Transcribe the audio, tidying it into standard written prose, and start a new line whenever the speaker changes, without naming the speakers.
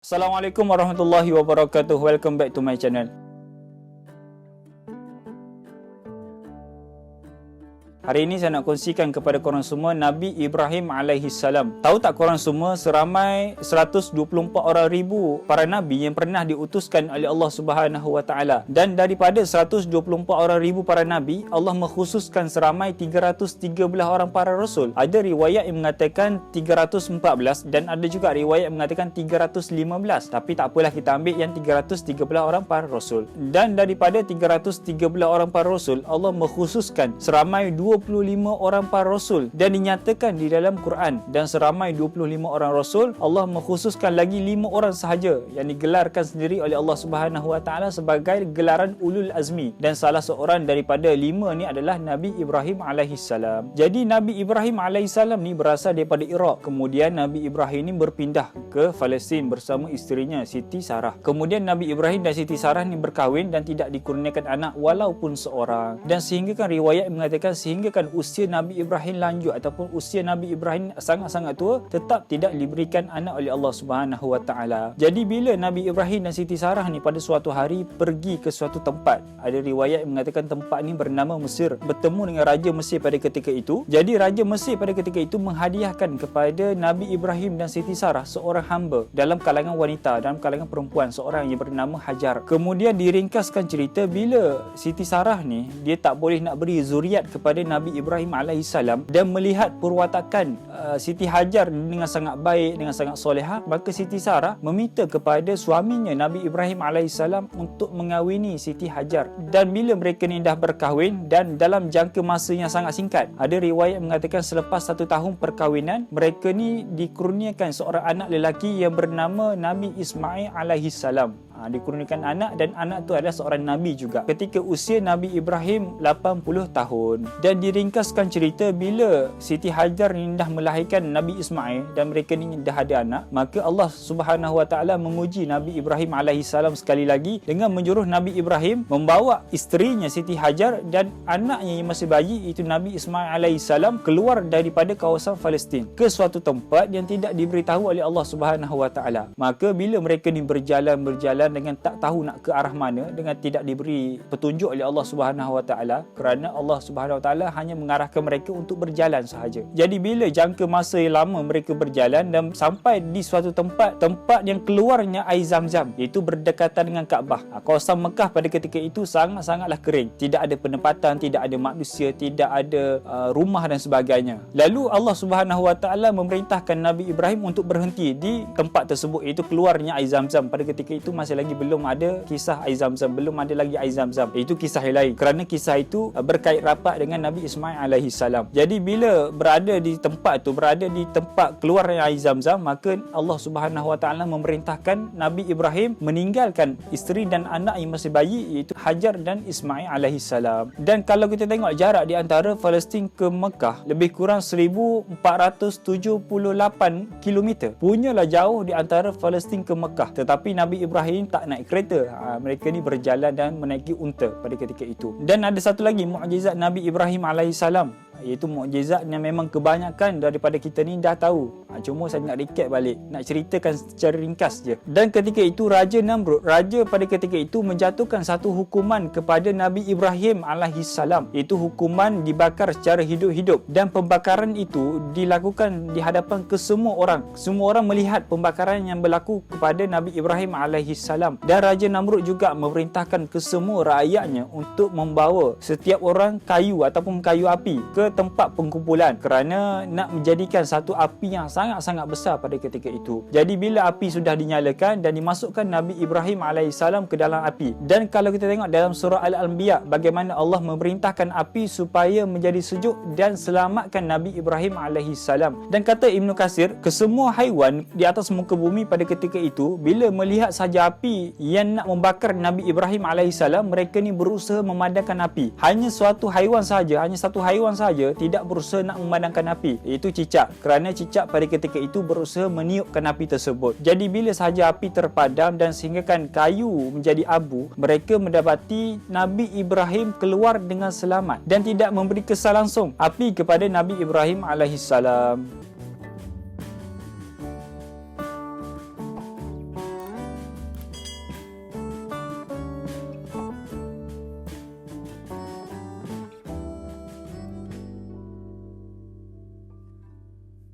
Assalamualaikum warahmatullahi wabarakatuh. Welcome back to my channel. Hari ini saya nak kongsikan kepada korang semua Nabi Ibrahim alaihissalam. Tahu tak korang semua, seramai 124 orang ribu para nabi yang pernah diutuskan oleh Allah Subhanahu wa taala. Dan daripada 124 orang ribu para nabi, Allah mengkhususkan seramai 313 orang para rasul. Ada riwayat yang mengatakan 314 dan ada juga riwayat yang mengatakan 315. Tapi tak apalah, kita ambil yang 313 orang para rasul. Dan daripada 313 orang para rasul, Allah mengkhususkan seramai 25 orang para rasul dan dinyatakan di dalam Quran. Dan seramai 25 orang rasul, Allah mengkhususkan lagi 5 orang sahaja yang digelarkan sendiri oleh Allah Subhanahu wa taala sebagai gelaran ulul azmi, dan salah seorang daripada 5 ni adalah Nabi Ibrahim alaihissalam. Jadi Nabi Ibrahim alaihissalam ni berasal daripada Iraq. Kemudian Nabi Ibrahim ni berpindah ke Palestin bersama isterinya Siti Sarah. Kemudian Nabi Ibrahim dan Siti Sarah ni berkahwin dan tidak dikurniakan anak walaupun seorang. Dan sehinggakan riwayat mengatakan sehinggakan usia Nabi Ibrahim lanjut ataupun usia Nabi Ibrahim sangat-sangat tua, tetap tidak diberikan anak oleh Allah Subhanahu wa taala. Jadi bila Nabi Ibrahim dan Siti Sarah ni pada suatu hari pergi ke suatu tempat, ada riwayat yang mengatakan tempat ni bernama Mesir, bertemu dengan Raja Mesir pada ketika itu. Jadi Raja Mesir pada ketika itu menghadiahkan kepada Nabi Ibrahim dan Siti Sarah seorang hamba dalam kalangan wanita, dalam kalangan perempuan, seorang yang bernama Hajar. Kemudian diringkaskan cerita, bila Siti Sarah ni dia tak boleh nak beri zuriat kepada Nabi Ibrahim alaihissalam dan melihat perwatakan Siti Hajar dengan sangat baik, dengan sangat solehah, maka Siti Sarah meminta kepada suaminya Nabi Ibrahim alaihissalam untuk mengawini Siti Hajar. Dan bila mereka ni dah berkahwin dan dalam jangka masa yang sangat singkat, ada riwayat mengatakan selepas 1 tahun perkahwinan, mereka ni dikurniakan seorang anak lelaki yang bernama Nabi Ismail alaihissalam. Dikurniakan anak, dan anak tu adalah seorang Nabi juga ketika usia Nabi Ibrahim 80 tahun. Dan diringkaskan cerita, bila Siti Hajar ni dah melahirkan Nabi Ismail dan mereka ni dah ada anak, maka Allah Subhanahu wa taala menguji Nabi Ibrahim alaihissalam sekali lagi dengan menyuruh Nabi Ibrahim membawa isterinya Siti Hajar dan anaknya yang masih bayi iaitu Nabi Ismail alaihissalam keluar daripada kawasan Palestin ke suatu tempat yang tidak diberitahu oleh Allah Subhanahu wa taala. Maka bila mereka ni berjalan dengan tak tahu nak ke arah mana, dengan tidak diberi petunjuk oleh Allah Subhanahu wa taala, kerana Allah Subhanahu wa taala hanya mengarahkan mereka untuk berjalan sahaja. Jadi bila jangka masa yang lama mereka berjalan dan sampai di suatu tempat yang keluarnya air Zam-Zam, iaitu berdekatan dengan Kaabah. Kawasan Mekah pada ketika itu sangat-sangatlah kering, tidak ada penempatan, tidak ada manusia, tidak ada rumah dan sebagainya. Lalu Allah Subhanahu wa taala memerintahkan Nabi Ibrahim untuk berhenti di tempat tersebut, iaitu keluarnya air Zam-Zam. Pada ketika itu masih lagi belum ada kisah air Zam-Zam, belum ada lagi air Zam-Zam. Itu kisah yang lain, kerana kisah itu berkait rapat dengan Nabi Ismail alaihissalam. Jadi bila berada di tempat keluar air Zam-Zam, maka Allah Subhanahu wa taala memerintahkan Nabi Ibrahim meninggalkan isteri dan anak yang masih bayi iaitu Hajar dan Ismail alaihissalam. Dan kalau kita tengok jarak di antara Palestin ke Mekah lebih kurang 1478 km. Punyalah jauh di antara Palestin ke Mekah. Tetapi Nabi Ibrahim tak naik kereta. Mereka ni berjalan dan menaiki unta pada ketika itu. Dan ada satu lagi mukjizat Nabi Ibrahim alaihissalam, iaitu mukjizat yang memang kebanyakan daripada kita ni dah tahu. Cuma saya nak recap balik, nak ceritakan secara ringkas je. Dan ketika itu Raja Namrud, raja pada ketika itu menjatuhkan satu hukuman kepada Nabi Ibrahim alaihissalam, iaitu hukuman dibakar secara hidup-hidup. Dan pembakaran itu dilakukan di hadapan ke semua orang. Semua orang melihat pembakaran yang berlaku kepada Nabi Ibrahim alaihissalam. Dan Raja Namrud juga memerintahkan ke semua rakyatnya untuk membawa setiap orang kayu ataupun kayu api ke tempat pengkumpulan, kerana nak menjadikan satu api yang sangat-sangat besar pada ketika itu. Jadi bila api sudah dinyalakan dan dimasukkan Nabi Ibrahim alaihissalam ke dalam api. Dan kalau kita tengok dalam surah Al-Anbiya, bagaimana Allah memerintahkan api supaya menjadi sejuk dan selamatkan Nabi Ibrahim alaihissalam. Dan kata Ibnu Katsir, kesemua haiwan di atas muka bumi pada ketika itu bila melihat saja api yang nak membakar Nabi Ibrahim alaihissalam, mereka ni berusaha memadamkan api. Hanya satu haiwan saja tidak berusaha nak memadamkan api, iaitu cicak. Kerana cicak pada ketika itu berusaha meniupkan api tersebut. Jadi bila sahaja api terpadam dan sehinggakan kayu menjadi abu, mereka mendapati Nabi Ibrahim keluar dengan selamat dan tidak memberi kesan langsung api kepada Nabi Ibrahim alaihissalam.